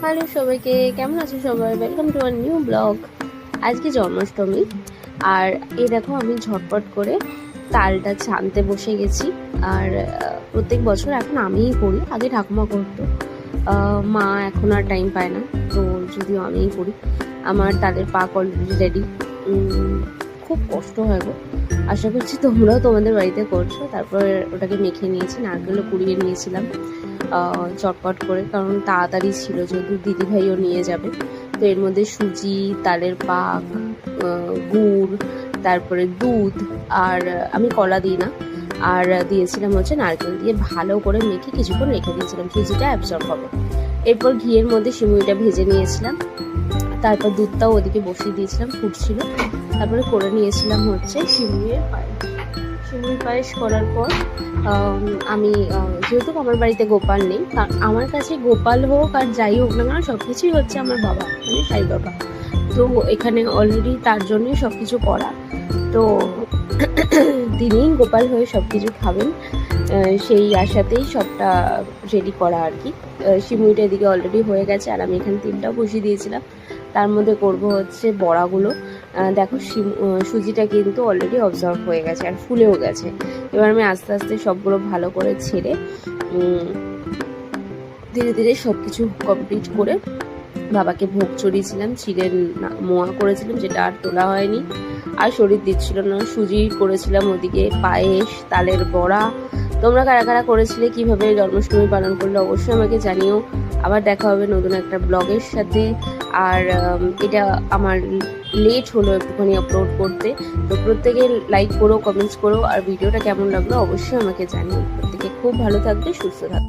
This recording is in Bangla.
হ্যালো সবাইকে, কেমন আছো সবাই? Welcome to our new blog. আজকে জন্মাষ্টমী, আর এই দেখো আমি ঝটপট করে তালটা ছানতে বসে গেছি। আর প্রত্যেক বছর এখন আমিই করি, আগে ঠাকুমা করতো, মা এখন আর টাইম পায় না, তো যদিও আমিই করি। আমার তালের পাক অলরেডি রেডি। খুব কষ্ট হয় গো, আশা করছি তোমরাও তোমাদের বাড়িতে করছো। তারপর ওটাকে মেখে নিয়েছি, নারকেলও কুড়িয়ে নিয়েছিলাম চটপট করে, কারণ তাড়াতাড়ি ছিল, যেহেতু দিদিভাইও নিয়ে যাবে। তো এর মধ্যে সুজি, তালের পাক, গুড়, তারপরে দুধ, আর আমি কলা দিই না, আর দিয়েছিলাম হচ্ছে নারকেল দিয়ে ভালো করে মেখে কিছুক্ষণ রেখে দিয়েছিলাম, সুজিটা অ্যাবজর্ব হবে। এরপর ঘিয়ের মধ্যে সিমুইটা ভেজে নিয়েছিলাম, তারপর দুধটাও ওদিকে বসিয়ে দিয়েছিলাম, ফুটছিল। তারপরে করে নিয়েছিলাম হচ্ছে সিমুইয়ের পায়েস। সিমুই পায়েস করার পর আমি যেহেতু আমার বাড়িতে গোপাল নেই, কারণ আমার কাছে গোপাল হোক আর যাই হোক না কেন সব কিছুই হচ্ছে আমার বাবা, মানে সাই বাবা। তো এখানে অলরেডি তার জন্যই সব কিছু করা, তো তিনিই গোপাল হয়ে সব কিছু খাবেন, সেই আশাতেই সবটা রেডি করা আর কি। সিমুইটা এদিকে অলরেডি হয়ে গেছে, আর আমি এখানে তিলটাও বসিয়ে দিয়েছিলাম। তার মধ্যে করব হচ্ছে বড়াগুলো। দেখো সুজিটা কিন্তু অলরেডি অবজর্ভ হয়ে গেছে আর ফুলেও গেছে। এবার আমি আস্তে আস্তে সবগুলো ভালো করে ছেড়ে ধীরে ধীরে সব কিছু কমপ্লিট করে বাবাকে ভোগ চড়িয়েছিলাম। চিড়ের মোয়া করেছিলাম, যেটা আর তোলা হয়নি, আর শরীর দিচ্ছিল না। সুজি করেছিলাম, ওদিকে পায়েস, তালের বড়া। তোমরা কারা কারা করেছিলে, কিভাবে জন্মাষ্টমী পালন করলে অবশ্যই আমাকে জানিও। আবার দেখা হবে নতুন একটা ব্লগের সাথে। আর এটা আমার লেট হলো একটুখানি আপলোড করতে, তো প্রত্যেকে লাইক করো, কমেন্টস করো, আর ভিডিওটা কেমন লাগলো অবশ্যই আমাকে জানিও। প্রত্যেকে খুব ভালো থাকবে, সুস্থ থাকবে।